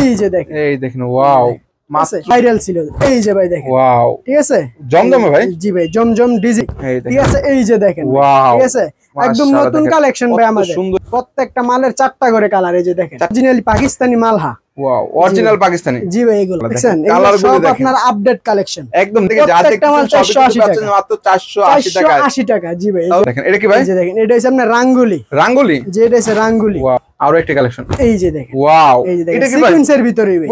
এই যে দেখেন, এই দেখেন ওয়াও ভাইরাল ছিল, এই যে ভাই দেখেন ওয়াও ঠিক আছে জমজমে ভাই, জি ভাই জমজম ডিজি ঠিক আছে, এই যে দেখেন ঠিক আছে একদম নতুন কালেকশন ভাই আমাদের, প্রত্যেকটা মালের 4টা করে কালার, এই যে দেখেন অরিজিনালি পাকিস্তানি মালহা, ওয়াও অরিজিনাল পাকিস্তানি, জি ভাই এগুলো দেখেন এগুলো সব আপনার আপডেট কালেকশন একদম, দেখে যা দেখছেন সবই পাচ্ছেন মাত্র 480 টাকা, 480 টাকা, জি ভাই দেখেন এটা কি ভাই, এই যে দেখেন এটা হচ্ছে আপনার রাঙ্গুলি, রাঙ্গুলি যে এটা হচ্ছে রাঙ্গুলি, ওয়াও আরো একটা কালেকশন, এই যে দেখেন ওয়াও এই যে দেখেন এটা কি ভাই সিকোয়েন্সের ভিতরে ভাই।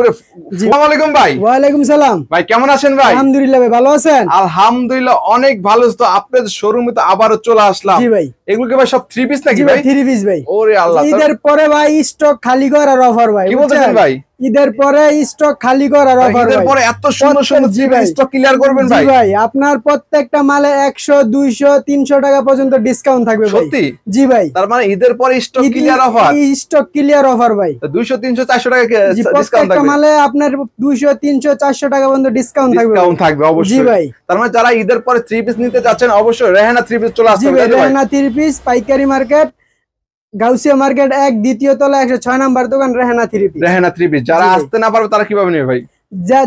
আসসালামু আলাইকুম ভাই। ওয়া আলাইকুম সালাম ভাই কেমন আছেন ভাই? আলহামদুলিল্লাহ ভাই, ভালো আছেন? আলহামদুলিল্লাহ অনেক ভালো। তো আপনাদের শোরুমে তো আবারো চলে আসলাম। জি ভাই এগুলো কি ভাই সব 3 পিস নাকি ভাই? 3 পিস ভাই। ওরে আল্লাহ, ঈদের পরে ভাই স্টক খালি করার অফার ভাই, কি বলছেন ভাই? ঈদের পরে স্টক খালি করার অফার, ঈদের পরে এত সুন্দর সুন্দর স্টক ক্লিয়ার করবেন ভাই? জি ভাই আপনার প্রত্যেকটা মালে 100 200 300 টাকা পর্যন্ত ডিসকাউন্ট থাকবে ভাই। সত্যি? জি ভাই, তার মানে ঈদের পরে stock clear offer, stock clear offer ভাই। 200 300 400 টাকা ডিসকাউন্ট থাকবে, মালে আপনার 200 300 400 টাকা পর্যন্ত ডিসকাউন্ট থাকবে অবশ্যই। জি ভাই, তার মানে যারা ঈদের পরে 3 পিস নিতে যাচ্ছেন অবশ্যই রেহানা 3 পিস চলে আসতে হবে। রেহানা 3 পিস পাইকারি মার্কেট, গাউসিয়া মার্কেট 1 দ্বিতীয় তলা 106 নাম্বার দোকান, রেহানা 3 পিস। রেহানা 3 পিস যারা আসতে না পারবে তারা কিভাবে নেবে ভাই?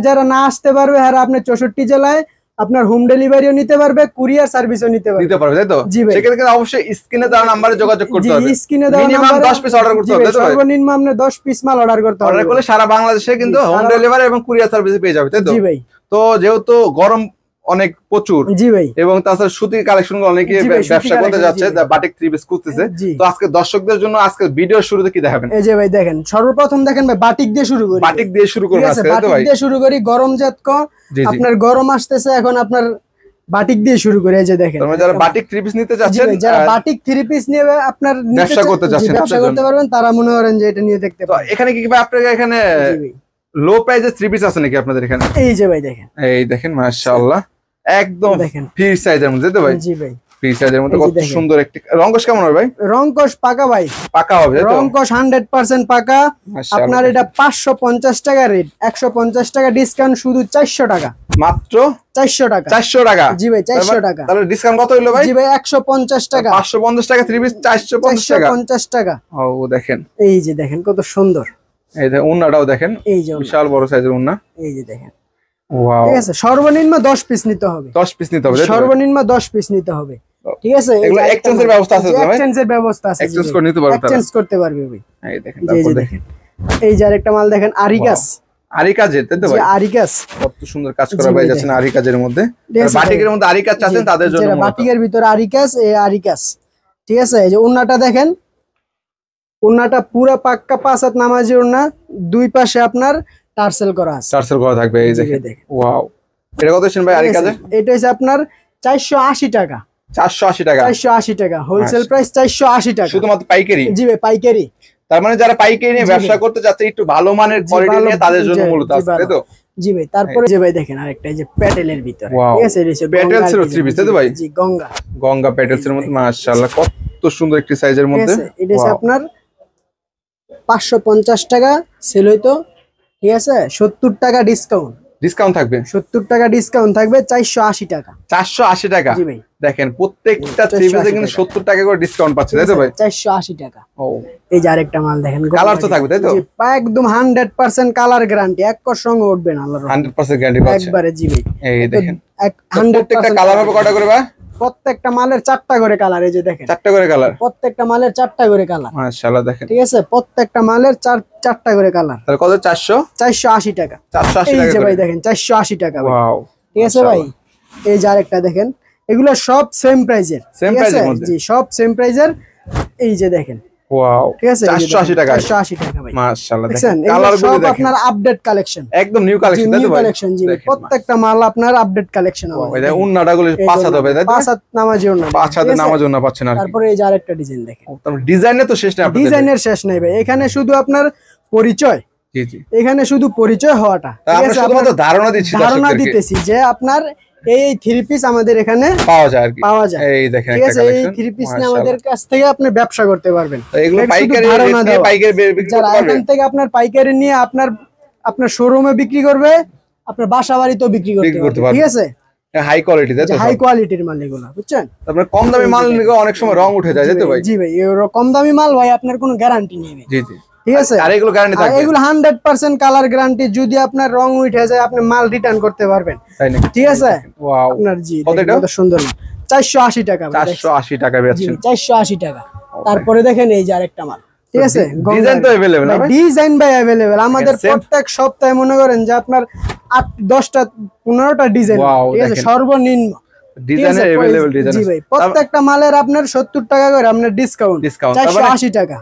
যারা না আসতে পারবে আর আপনি 64 জেলায় আপনার হোম ডেলিভারিও নিতে পারবে, কুরিয়ার সার্ভিসও নিতে পারবে তাই তো? সেক্ষেত্রে অবশ্যই স্ক্রিনে দেওয়া নম্বরে যোগাযোগ করতে হবে। স্ক্রিনে দেওয়া মিনিমাম 10 পিস অর্ডার করতে হবে, তাই তো? সর্বনিম্ন আপনি 10 পিস মাল অর্ডার করতে হবে। অর্ডার করলে সারা বাংলাদেশে কিন্তু হোম ডেলিভারি এবং কুরিয়ার সার্ভিস পেয়ে যাবে, তাই তো? জি ভাই। তো যেহেতু গরম অনেক প্রচুর, জি ভাই, এবং তাছাড়া সুতির কালেকশন গুলো অনেকে ব্যবসা করতে যাচ্ছে, বাটিক 3 পিস খুঁজতেছে, তো আজকে দর্শকদের জন্য আজকে ভিডিও শুরুতে কি দেখাবেন? এই যে ভাই দেখেন, সর্বপ্রথম দেখেন ভাই বাটিক দিয়ে শুরু করি, বাটিক দিয়ে শুরু করব আজকে, তাই তো ভাই? বাটিক দিয়ে শুরু করি, গরম জাতক আপনার গরম আসতেছে এখন, আপনার বাটিক দিয়ে শুরু করে। এই যে দেখেন যারা বাটিক 3 পিস নিতে যাচ্ছেন, যারা বাটিক 3 পিস নিয়ে আপনার ব্যবসা করতে যাচ্ছেন, ব্যবসা করতে পারবেন, তারা মনে করেন যে এটা নিয়ে দেখতে পারেন। এখানে কি ভাই আপনাদের এখানে লো প্রাইসে 3 পিস আছে নাকি আপনাদের এখানে? এই যে ভাই দেখেন, এই দেখেন মাশাআল্লাহ একদম ফ্রি সাইজের মধ্যে, তো ভাই জি ভাই ফ্রি সাইজের মধ্যে কত সুন্দর একটি রংকশ। কেমন হবে ভাই? রংকশ পাকা ভাই, পাকা হবে তো? রংকশ 100% পাকা। আপনার এটা 550 টাকা রেট, 150 টাকা ডিসকাউন্ট, শুধু 400 টাকা, মাত্র 400 টাকা। 400 টাকা? জি ভাই 400 টাকা। তাহলে ডিসকাউন্ট কত হলো ভাই? জি ভাই 150 টাকা। 550 টাকা 3 পিস 450 টাকা। 450 টাকা। ও দেখেন, এই যে দেখেন কত সুন্দর, এই দেখেন ওন্নাটাও দেখেন, এই যে বিশাল বড় সাইজের ওন্না, এই যে দেখেন। ওয়াও, ঠিক আছে, সর্বনিম্ন 10 পিস নিতে হবে, 10 পিস নিতে হবে, সর্বনিম্ন 10 পিস নিতে হবে। ঠিক আছে, এগুলো এক্সচেঞ্জের ব্যবস্থা আছে তো ভাই? এক্সচেঞ্জের ব্যবস্থা আছে, এক্সচেঞ্জ করে নিতে পারবে, এক্সচেঞ্জ করতে পারবে ভাই। এই দেখেন, তারপর দেখেন এই যে আরেকটা মাল দেখেন, আরিকাস, আরিকাজের, তাই তো ভাই? আরিকাস কত সুন্দর কাজ করা ভাই যাচ্ছে না আরিকাজের মধ্যে। বাটিকের মধ্যে আরিকাজ চাচ্ছেন তাদের জন্য, বাটিকের ভিতরে আরিকাস, এই আরিকাস। ঠিক আছে, এই যে ওন্নাটা দেখেন, ওন্নাটা পুরো পাক্কা 5 হাত নামাজি ওন্না, দুই পাশে আপনার টার্সেল করা আছে, টার্সেল করা থাকবে। এই দেখেন ওয়াও, এটা কত শুন ভাই আরিকাজের? এটা হচ্ছে আপনার 480 টাকা, 480 টাকা, 480 টাকা হোলসেল প্রাইস, 480 টাকা শুধুমাত্র পাইকারি। জি ভাই পাইকারি। তার মানে যারা পাইকারি নিয়ে ব্যবসা করতে যাচ্ছে, একটু ভালো মানের কোয়ালিটি নিয়ে, তাদের জন্য মূলত আছে, তাই তো? জি ভাই। তারপরে যে ভাই দেখেন আরেকটা, এই যে প্যাটেলের ভিতরে, ঠিক আছে, এটা হচ্ছে প্যাটেলস এর 3 পিস, তাই তো ভাই? জি গঙ্গা, গঙ্গা প্যাটেলস এর মধ্যে মাশাআল্লাহ কত সুন্দর একটি সাইজের মধ্যে। এটা হচ্ছে আপনার 550 টাকা সেল হইতো, ঠিক আছে, 70 টাকা ডিসকাউন্ট থাকবে, 70 টাকা ডিসকাউন্ট থাকবে, 480 টাকা, 480 টাকা। জি ভাই দেখেন প্রত্যেকটা 3 পিসে কিন্তু 70 টাকা করে ডিসকাউন্ট পাচ্ছে, তাই তো ভাই? 480 টাকা। ও এই যে আরেকটা মাল দেখেন, কালার তো থাকবে, তাই তো? জি একদম 100% কালার গ্যারান্টি, এক কর সঙ্গে উঠবে না, আল্লাহর 100% গ্যারান্টি পাচ্ছে একবারে। জি ভাই এই দেখেন 100% কালার হবে কয়টা করে ভাই? প্রত্যেকটা মালের 4টা করে কালার, এই যে দেখেন 4টা করে কালার, প্রত্যেকটা মালের 4টা করে কালার, মাশাআল্লাহ দেখেন। ঠিক আছে, প্রত্যেকটা মালের 4টা করে কালার। তাহলে কত? 480 টাকা, 480 এই টাকা যে ভাই দেখেন 480 টাকা। ওয়াও, ঠিক আছে ভাই। এই যে আরেকটা দেখেন, এগুলো সব সেম প্রাইজের, সেম প্রাইজের মধ্যে, জি সব সেম প্রাইজের। এই যে দেখেন, ওয়াও, ঠিক আছে, 480 টাকা, 480 টাকা ভাই, মাশাআল্লাহ দেখেন কালারগুলো দেখেন, আপনার আপডেট কালেকশন, একদম নিউ কালেকশন, তাই তো ভাই? কালেকশন, জি প্রত্যেকটা মাল আপনার আপডেট কালেকশন হবে। এই উন্নাটাগুলো 5 হাত হবে, তাই তো? 5 হাত নামাজি ওন্না, 5 হাতে নামাজ ওন্না পাচ্ছেন। আর তারপরে এই যে আরেকটা ডিজাইন দেখেন, তারপর ডিজাইনে তো শেষ নাই আপনাদের, ডিজাইনের শেষ নাই ভাই, এখানে শুধু আপনার পরিচয়, জি জি, এখানে শুধু পরিচয় হওয়াটা, আমরা শুধুমাত্র ধারণা দিতেছি যে আপনার এই 3 পিস আমাদের এখানে পাওয়া যায়, আর কি পাওয়া যায়। এই দেখেন ঠিক আছে, এই 3 পিস নিয়ে আমাদের কাছ থেকে আপনি ব্যবসা করতে পারবেন, এগুলো পাইকারি বিক্রি করতে পারবেন। এখান থেকে আপনার পাইকারি নিয়ে আপনার শোরুমে বিক্রি করবে, আপনার বাসা বাড়িতেও বিক্রি করতে পারবে, ঠিক আছে, হাই কোয়ালিটি, তাই তো? হাই কোয়ালিটির মাল এগুলো, বুঝছেন? তারপরে কম দামি মাল নিলে অনেক সময় রং উঠে যায়, তাই তো ভাই? জি ভাই, কম দামি মাল ভাই আপনার কোনো গ্যারান্টি নেই, জি জি, ঠিক আছে, আর এগুলো গ্যারান্টি থাকবে? এগুলো 100% কালার গ্যারান্টি, যদি আপনার রং উঠে যায় আপনি মাল রিটার্ন করতে পারবেন, ঠিক আছে। ওয়াও, আপনার জি কত সুন্দর, 480 টাকা, 480 টাকা বেচছেন, 480 টাকা। তারপরে দেখেন এই যে আরেকটা মাল, ঠিক আছে, ডিজাইন তো अवेलेबल না ভাই? ডিজাইন ভাই अवेलेबल, আমাদের প্রত্যেক সপ্তাহে মনে করেন যে আপনার 10টা 15টা ডিজাইন, ঠিক আছে, সর্বনিম্ন ডিজাইনের अवेलेबल ডিজাইন। জি ভাই, প্রত্যেকটা মালের আপনার 70 টাকা করে আপনার ডিসকাউন্ট, 480 টাকা।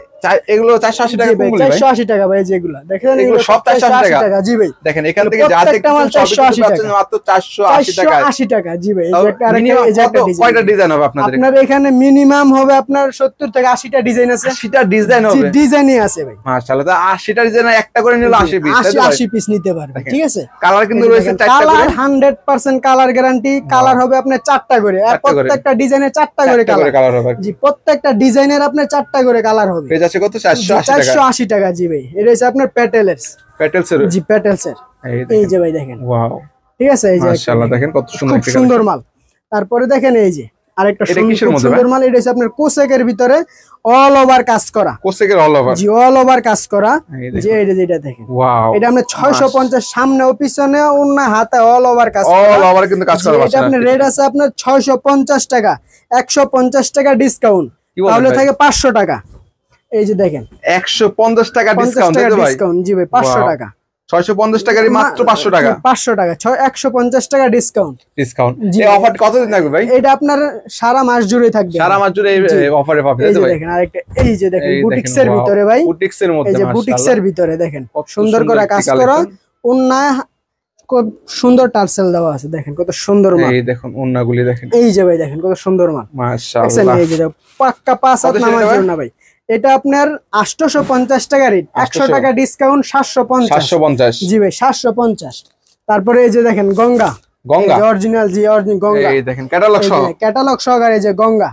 এগুলো 480 টাকা কোন ভাই? 480 টাকা ভাই, যেগুলো দেখেন এগুলো সব 480 টাকা। জি ভাই, দেখেন এখান থেকে যা দেখতে সবই পাচ্ছেন মাত্র 480 টাকা। 480 টাকা, জি ভাই। কয়টা ডিজাইন হবে আপনাদের? আপনার এখানে মিনিমাম হবে আপনার 70 থেকে 80টা ডিজাইন আছে। 80টা ডিজাইন হবে? জি, ডিজাইনই আছে ভাই। মাশাআল্লাহ, তো 80টা ডিজাইন একটা করে নিলে 80 পিস, 80 পিস নিতে পারবে, ঠিক আছে। কালার কিন্তু রয়েছে 4টা করে, কালার 100% কালার গ্যারান্টি। কালার হবে আপনার 4টা করে, আর প্রত্যেকটা ডিজাইনের 4টা করে কালার হবে। জি, প্রত্যেকটা ডিজাইনের আপনার 4টা করে কালার হবে। পেজ আছে কত? 480 টাকা, জি ভাই। এটা হচ্ছে আপনার প্যাটেলস এর, জি প্যাটেলস এর। এই যে ভাই দেখেন, ওয়াও, ঠিক আছে, এই যে মাশাআল্লাহ দেখেন কত সুন্দর, খুব সুন্দর মাল। তারপরে দেখেন এই যে আরেকটা সুন্দর মাল, এটা হচ্ছে আপনার কোসেকের ভিতরে অল ওভার কাজ করা, কোসেকের অল ওভার, জি অল ওভার কাজ করা। যে এই যে যেটা দেখেন, ওয়াও, এটা আমরা 650 সামনে ও পিছনে ওন্না হাতে অল ওভার কাজ করা, অল ওভার কিন্তু কাজ করা। এটা আপনার রেট আছে আপনার 650 টাকা, 150 টাকা ডিসকাউন্ট, তাহলে থাকে 500 টাকা। এই যে দেখেন 150 টাকা ডিসকাউন্ট, জি ভাই, 500 টাকা, 650 টাকারই মাত্র 500 টাকা, 500 টাকা, 150 টাকা ডিসকাউন্ট। এই অফারটা কতদিন থাকবে ভাই? এটা আপনার সারা মাস জুড়ে থাকবে, সারা মাস জুড়ে এই অফারে পাবেন। এই যে দেখেন আরেকটা, এই যে দেখেন বুটিক্সের ভিতরে ভাই, বুটিক্সের মধ্যে, এই যে বুটিক্সের ভিতরে দেখেন সুন্দর করে কাজ করা, ওন্না খুব সুন্দর টার্সেল দেওয়া আছে, দেখেন কত সুন্দর মাল। এই দেখুন ওন্নাগুলি দেখেন, এই যে ভাই দেখেন কত সুন্দর মাল, মাশাআল্লাহ। এই যে পাক্কা 5 হাত নামার জন্য ভাই। এটা আপনার 850 টাকা রেট, 100 টাকা ডিসকাউন্ট, 750। জি ভাই, 750। তারপরে এই যে দেখেন গঙ্গা, অরিজিনাল, জি অরিজিনাল গঙ্গা, এই দেখেন ক্যাটালগ সহকারে, এই যে গঙ্গা,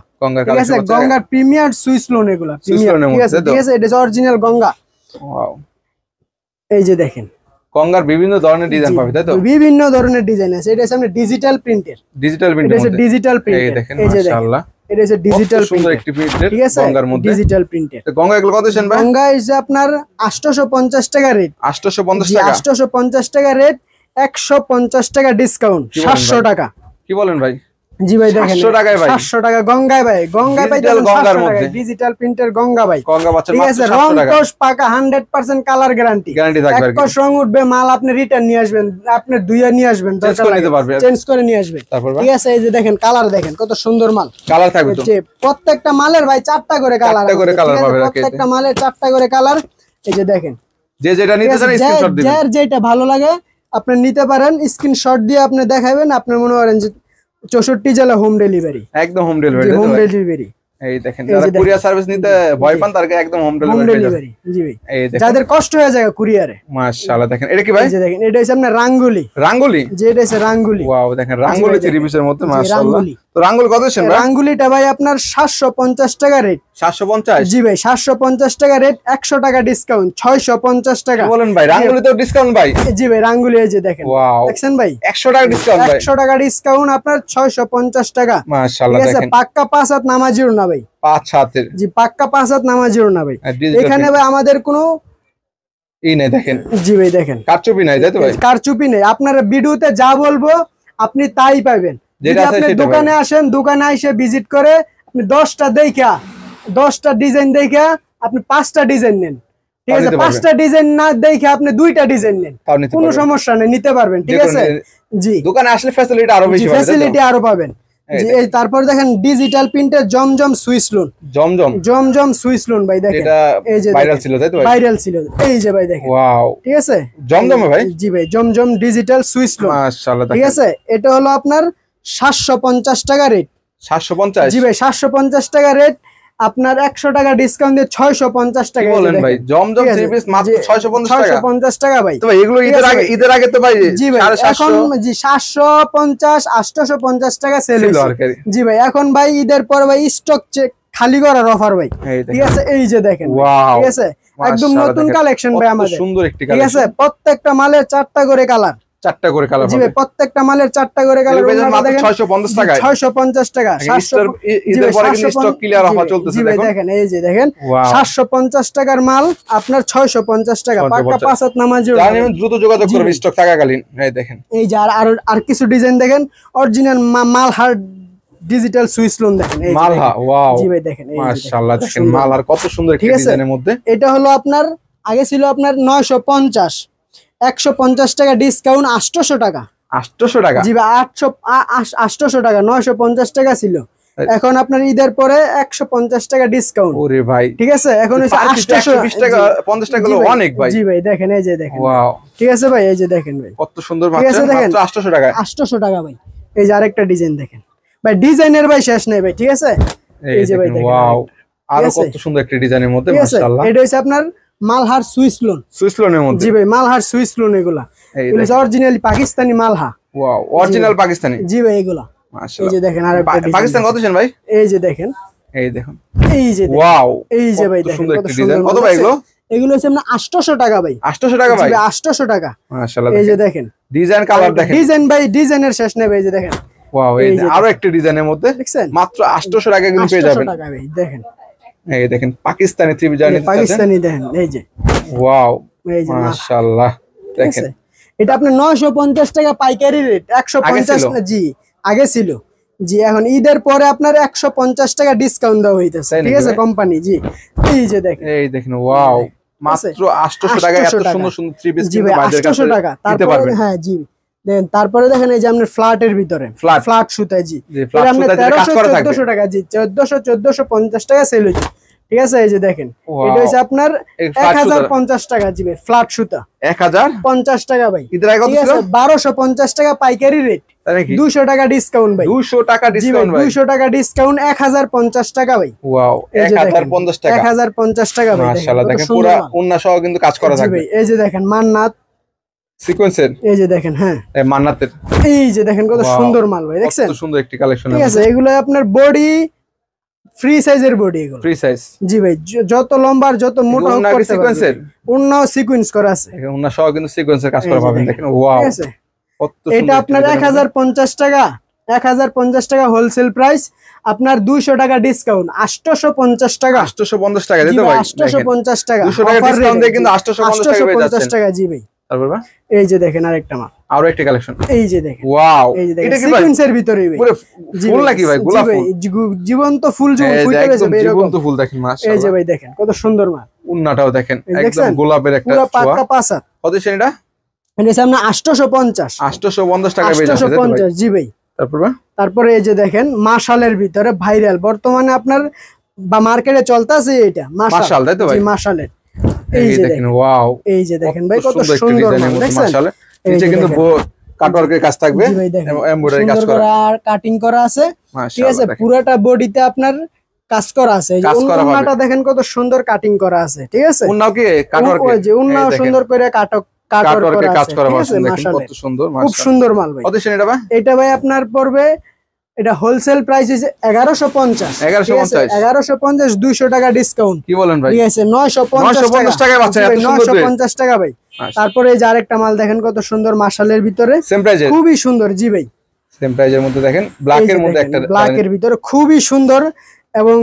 ঠিক আছে, গঙ্গার প্রিমিয়ার সুইস লোন, এগুলা প্রিমিয়ার, ঠিক আছে, ঠিক আছে, এটা অরিজিনাল গঙ্গা। ওয়াও, এই যে দেখেন গঙ্গার বিভিন্ন ধরনের ডিজাইন পাবে, তাই তো? বিভিন্ন ধরনের ডিজাইন আছে। এটা হচ্ছে ডিজিটাল প্রিন্টের, ডিজিটাল প্রিন্ট, এই দেখেন মাশাআল্লাহ, এটা হচ্ছে ডিজিটাল সুন্দর একটি প্রিন্টের, ঠিক আছে, গঙ্গার মধ্যে ডিজিটাল প্রিন্টের। তো গঙ্গা এগুলো কত দেন ভাই? গঙ্গা এই যে আপনার 850 টাকা রেট, 850 টাকা, 850 টাকা রেট, 150 টাকা ডিসকাউন্ট, 700 টাকা। কি বলেন ভাই? জি ভাই দেখেন 700 টাকায় ভাই, 700 টাকা গঙ্গায় ভাই, গঙ্গায় পাই গঙ্গার মধ্যে ডিজিটাল প্রিন্টের গঙ্গা ভাই, গঙ্গা বাচ্চা ঠিক আছে, রং কোশ পাকা 100% কালার গ্যারান্টি থাকবে। এক কোশ রং উঠবে, মাল আপনি রিটার্ন নিয়ে আসবেন, আপনি দুইয়া নিয়ে আসবেন, দরকার লাগে চেঞ্জ করে নিয়ে আসবেন, ঠিক আছে। এই যে দেখেন কালার দেখেন কত সুন্দর মাল, কালার থাকবে তো প্রত্যেকটা মালের ভাই 4টা করে কালার, প্রত্যেকটা মালের 4টা করে কালার। এই যে দেখেন, যে যেটা নিতে চান স্ক্রিনশট দিবেন, যার যেটা ভালো লাগে আপনি নিতে পারেন, স্ক্রিনশট দিয়ে আপনি দেখাবেন। আপনি মনে করেন যে 64 জেলা হোম ডেলিভারি, একদম হোম ডেলিভারি। এই দেখেন যারা কুরিয়ার সার্ভিস নিতে ভয় পান তারকে একদম হোম ডেলিভারি, জি ভাই, এই দেখেন যাদের কষ্ট হয়ে যায় কুরিয়ারে, মাশাআল্লাহ। দেখেন এটা কি ভাই? এই যে দেখেন এটা হচ্ছে আপনার রাঙ্গুলি, যে এটা হচ্ছে রাঙ্গুলি, ওয়াও, দেখেন রাঙ্গুলি ত্রিপিসের মধ্যে, মাশাআল্লাহ। তো রাঙ্গুলি কত দেন ভাই? রাঙ্গুলিটা ভাই আপনার 750 টাকা রেট, 750, জি ভাই, 750 টাকা রেট, 100 টাকা ডিসকাউন্ট, 650 টাকা। বলেন ভাই রাঙ্গুলিতেও ডিসকাউন্ট ভাই? জি ভাই, রাঙ্গুলি এই যে দেখেন, ওয়াও, দেখছেন ভাই 100 টাকা ডিসকাউন্ট ভাই, 100 টাকা ডিসকাউন্ট আপনার 650 টাকা, মাশাআল্লাহ। দেখেন পাক্কা 5 হাত নামাজির না ভাই, 5 হাতের, জি পাক্কা 5 হাত নামাজির না ভাই। এখানে ভাই আমাদের কোনো এই নাই, দেখেন, জি ভাই দেখেন কারচুপি নাই, তাই তো ভাই? কারচুপি নেই, আপনারা ভিডিওতে যা বলবো আপনি তাই পাবেন। যদি আপনি দোকানে আসেন, দোকানে এসে ভিজিট করে আপনি 10টা দেখা, 10টা ডিজাইন দেখা আপনি 5টা ডিজাইন নেন, ঠিক আছে, 5টা ডিজাইন না দেখে আপনি 2টা ডিজাইন নেন, কোনো সমস্যা নেই, নিতে পারবেন, ঠিক আছে। জি, দোকানে আসলে ফ্যাসিলিটি আরো বেশি পাবেন, ফ্যাসিলিটি আরো পাবেন। তারপর দেখেন ডিজিটাল প্রিন্টের জমজম সুইস লোন, জমজম সুইস লোন ভাই, দেখেন এটা ভাইরাল ছিল, তাই তো ভাই? ভাইরাল ছিল, এই যে ভাই দেখেন, ওয়াও, ঠিক আছে, জমজম ভাই, জি ভাই, জমজম ডিজিটাল সুইস লোন, মাশাআল্লাহ। ঠিক আছে, এটা হলো আপনার 750 টাকা রেট, 750, জি ভাই, 750 টাকা রেট, আপনার 100 টাকা ডিসকাউন্ট দিয়ে 650 টাকা। বলেন ভাই, জমজম থ্রি পিস মাত্র 650 টাকা ভাই। তো ভাই এগুলো ঈদের আগে তো ভাই, জি ভাই, এখন জি 750 850 টাকা সেল হইছে, জি ভাই। এখন ভাই ঈদের পর ভাই স্টক খালি করার অফার ভাই, ঠিক আছে। এই যে দেখেন, ঠিক আছে, একদম নতুন কালেকশন ভাই আমাদের, সুন্দর একটি কালেকশন, ঠিক আছে। প্রত্যেকটা মালের 4টা করে কালার, 4টা করে কালার জি ভাই প্রত্যেকটা মালের 4টা করে কালার মাত্র 650 টাকা 650 টাকা 700 ঈদের পরে কিন্তু স্টক ক্লিয়ার অফার চলতেছে দেখুন দেখেন এই যে দেখেন 750 টাকার মাল আপনার 650 টাকা পাক্কা 5 হাত নামাজি জানেন দ্রুত যোগাযোগ করবেন স্টক থাকাকালীন এই দেখেন এই যে আর কিছু ডিজাইন দেখেন original Malhar digital switch loan দেখেন এই মালহা ওয়াও জি ভাই দেখেন এই মাশাআল্লাহ দেখেন মালহার কত সুন্দর একটা ডিজাইনের মধ্যে এটা হলো আপনার আগে ছিল আপনার 950 150 টাকা ডিসকাউন্ট 800 টাকা 800 টাকা জি ভাই 800 টাকা 950 টাকা ছিল এখন আপনার ঈদের পরে 150 টাকা ডিসকাউন্ট ওরে ভাই ঠিক আছে এখন হচ্ছে 820 টাকা 50 টাকা হলো অনেক ভাই জি ভাই দেখেন এই যে দেখেন ওয়াও ঠিক আছে ভাই এই যে দেখেন ভাই কত সুন্দর মাত্র 800 টাকা 800 টাকা ভাই এই যে আরেকটা ডিজাইন দেখেন ভাই ডিজাইনের ভাই শেষ নেই ভাই ঠিক আছে এই যে ভাই দেখেন ওয়াও আর কত সুন্দর একটা ডিজাইনের মধ্যে মাশাআল্লাহ এটা হচ্ছে আপনার মালহার সুইচ লোনের মধ্যে জি ভাই মালহার সুইচ লোন এগুলা অরিজিনালি পাকিস্তানি মালহা ওয়াও অরিজিনাল পাকিস্তানি জি ভাই এগুলা মাশাআল্লাহ এই যে দেখেন আরেকটা পাকিস্তান কত দেন ভাই এই যে দেখেন এই দেখুন এই যে ওয়াও এই যে ভাই দেখেন কত ডিজাইন কত ভাই এগুলো হচ্ছে আপনার 800 টাকা ভাই 800 টাকা ভাই 800 টাকা মাশাআল্লাহ এই যে দেখেন ডিজাইন কালার দেখেন ডিজাইন ভাই ডিজাইনের শেষ নেই ভাই এই যে দেখেন ওয়াও এই আরো একটা ডিজাইনের মধ্যে দেখছেন মাত্র 800 টাকা কিন্তু পেয়ে যাবেন 800 টাকা ভাই দেখেন এই দেখেন পাকিস্তানি থ্রি পিস জানেন পাকিস্তানি দেখেন এই যে ওয়াও মাশাআল্লাহ দেখেন এটা আপনার 950 টাকা পাইকারি রেট 150 জি আগে ছিল জি এখন ঈদের পরে আপনার 150 টাকা ডিসকাউন্ট দেওয়া হইতেছে ঠিক আছে কোম্পানি জি এই যে দেখেন এই দেখেন ওয়াও মাত্র 800 টাকা এত সুন্দর সুন্দর থ্রি পিস কিন্তু বাইরের কাছে 800 টাকা তারপরে হ্যাঁ জি দেন তারপরে দেখেন এই যে আপনার ফ্ল্যাটের ভিতরে ফ্ল্যাট সুতা জি এটা আপনার 1300 টাকা জি 1450 টাকা সেল হচ্ছে ঠিক আছে এই যে দেখেন এটা হচ্ছে আপনার 1050 টাকা জি ভাই ফ্ল্যাট সুতা 1050 টাকা ভাই ঈদের আগে কত ছিল 1250 টাকা পাইকারি রেট 200 টাকা ডিসকাউন্ট ভাই 200 টাকা ডিসকাউন্ট ভাই 200 টাকা ডিসকাউন্ট 1050 টাকা ভাই ওয়াও 1050 টাকা 1050 টাকা ভাই মাশাআল্লাহ দেখেন পুরো ওন্না সহ কিন্তু কাজ করা থাকবে ভাই এই যে দেখেন মান্নাত সিকোয়েন্সের এই যে দেখেন হ্যাঁ এই মান্নাতের এই যে দেখেন কত সুন্দর মাল ভাই দেখছেন কত সুন্দর একটি কালেকশন ঠিক আছে এগুলো আপনার বডি ফ্রি সাইজের বডি এগুলো ফ্রি সাইজ জি ভাই যত লম্বা আর যত মোটা হোক করতে পারবেন ওন্নাও সিকোয়েন্স করা আছে ওন্না সহ কিন্তু সিকোয়েন্সের কাজ করা পাবেন দেখেন ওয়াও ঠিক আছে এটা আপনার 1050 টাকা 1050 টাকা হোলসেল প্রাইস আপনার 200 টাকা ডিসকাউন্ট 850 টাকা 850 টাকা দিতে ভাই 850 টাকা 200 টাকা ডিসকাউন্ট দিয়ে কিন্তু 850 টাকা পেয়ে যাচ্ছেন 850 টাকা জি ভাই তারপর ভাই এই যে দেখেন আরেকটা মাল আরো একটা কালেকশন এই যে দেখেন ওয়াও এই যে দেখেন সিকোয়েন্সের ভিতরে ভাই পুরো ফুল নাকি ভাই গোলাপ ফুল জীবন্ত ফুল ফুটে গেছে ভাই জীবন্ত ফুল দেখেন মাশাআল্লাহ এই যে ভাই দেখেন কত সুন্দর মাল উন্নাটাও দেখেন একদম গোলাপের একটা পুরো পাক্কা পাসা কত সেন এটা এটা সামনে 850 টাকা পেয়ে যাচ্ছে 850 জি ভাই তারপরে এই যে দেখেন মাশালের ভিতরে ভাইরাল বর্তমানে আপনার বা মার্কেটে চলতেছে এটা মাশাল তাই তো ভাই জি মাশালের এই যে দেখেন ওয়াও এই যে দেখেন ভাই কত সুন্দর মাশাল নিচে কিন্তু কাটওয়ার্কের কাজ থাকবে এবং এমব্রয়ডারি কাজ করা আর কাটিং করা আছে ঠিক আছে পুরোটা বডিতে আপনার কাজ করা আছে এই যে উন্নাটা দেখেন কত সুন্দর কাটিং করা আছে ঠিক আছে উন্নাও কি কাটওয়ার্ক ওই যে উন্নাও সুন্দর করে কাটওয়ার্কের কাজ করা আছে দেখেন কত সুন্দর খুব সুন্দর মাল ভাই কত সেন এটা ভাই এটা ভাই আপনার পড়বে এটা হোলসেল প্রাইস হইছে 1150 200 টাকা ডিসকাউন্ট কি বলেন ভাই ঠিক আছে 950 টাকা বাচ্চা এত সুন্দর 950 টাকা ভাই তারপরে এই যে আরেকটা মাল দেখেন কত সুন্দর মাশালের ভিতরে সেম প্রাইজে খুবই সুন্দর জি ভাই সেম প্রাইজের মধ্যে দেখেন ব্ল্যাকের মধ্যে একটা ব্ল্যাকের ভিতরে খুবই সুন্দর এবং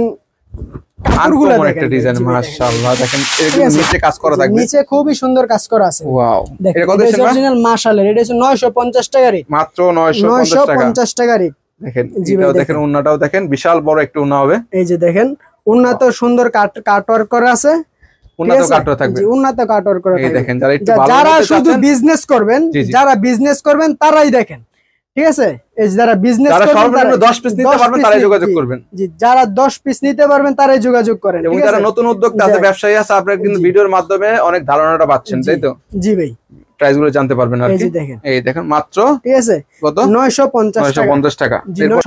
কাপড়গুলো একটা ডিজাইন মাশাআল্লাহ দেখেন এর নিচে কাজ করা থাকবে নিচে খুবই সুন্দর কাজ করা আছে ওয়াও এটা কত আছে অরিজিনাল মাশালের এটা হচ্ছে 950 টাকা রেট মাত্র 950 টাকা রেট দেখেন এটাও দেখেন ওন্নাটাও দেখেন বিশাল বড় একটা ওন্না হবে এই যে দেখেন ওন্নাতে সুন্দর কাটওয়ার্ক করা আছে উন্নত কাটওয়ার্ক থাকবে জি উন্নত কাটওয়ার্ক করা থাকবে এই দেখেন যারা শুধু বিজনেস করবেন তারাই দেখেন ঠিক আছে এই যারা বিজনেস করবেন সর্বনিম্ন 10 পিস নিতে পারবেন তারাই যোগাযোগ করবেন জি যারা 10 পিস নিতে পারবেন তারাই যোগাযোগ করেন এবং যারা নতুন উদ্যোক্তা আছে ব্যবসায়ী আছে আপনারা কিন্তু ভিডিওর মাধ্যমে অনেক ধারণাটা পাচ্ছেন তাই তো জি ভাই প্রাইস গুলো জানতে পারবেন আর কি এই দেখেন মাত্র ঠিক আছে কত 950 টাকা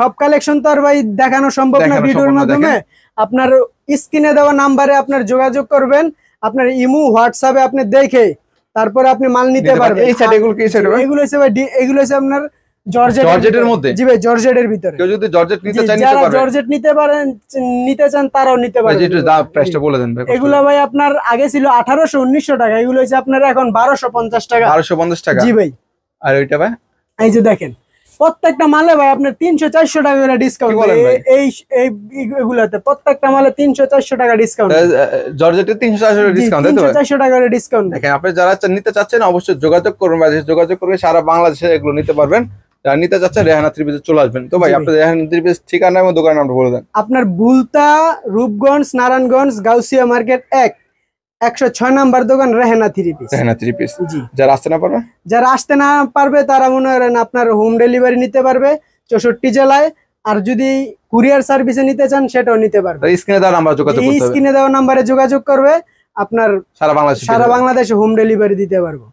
সব কালেকশন তো আর ভাই দেখানো সম্ভব না ভিডিওর মাধ্যমে আপনার স্ক্রিনে দেওয়া নম্বরে আপনার যোগাযোগ করবেন আপনার ইমো হোয়াটসঅ্যাপে আপনি দেখে তারপর আপনি মাল নিতে পারবেন এই সাইড এগুলো কি সাইড এগুলো হচ্ছে ভাই এগুলো হচ্ছে আপনার জর্জেটের মধ্যে জি ভাই জর্জেটের ভিতরে কেউ যদি জর্জেট নিতে চান নিতে পারবেন জর্জেট নিতে চান তারাও নিতে পারবেন যেটা দাম প্রাইসটা বলে দেন ভাই এগুলো ভাই আপনার আগে ছিল 1800 1900 টাকা এগুলো হচ্ছে আপনার এখন 1250 টাকা 1250 টাকা জি ভাই আর ওইটা ভাই এই যে দেখেন প্রত্যেকটা মালে ভাই আপনার 300-400 টাকা করে ডিসকাউন্ট এই এগুলাতে প্রত্যেকটা মালে 300-400 টাকা ডিসকাউন্ট জর্জেটে 300-400 টাকা ডিসকাউন্ট তাই তো 300-400 টাকা করে ডিসকাউন্ট দেখেন আপনি যারা নিতে চাচ্ছেন অবশ্যই যোগাযোগ করবেন যোগাযোগ করে সারা বাংলাদেশে এগুলো নিতে পারবেন যারা নিতে চাচ্ছেন রেহানা থ্রি পিসে চলে আসবেন তো ভাই আপনি রেহানা থ্রি পিস ঠিকানা এবং দোকানের নামটা বলে দেন আপনার বুলতা রূপগঞ্জ নারায়ণগঞ্জ গাউসিয়া মার্কেট 106 নাম্বার দোকান রেহানা থ্রি পিস জি যারা আসতে না পারবে তারা মনে করেন আপনার হোম ডেলিভারি নিতে পারবে 64 জেলায় আর যদি কুরিয়ার সার্ভিসে নিতে চান সেটাও নিতে পারবে স্ক্রিনে দেওয়া নাম্বার যোগাযোগ করতে হবে স্ক্রিনে দেওয়া নম্বরে যোগাযোগ করবে আপনার সারা বাংলাদেশে হোম ডেলিভারি দিতে পারবো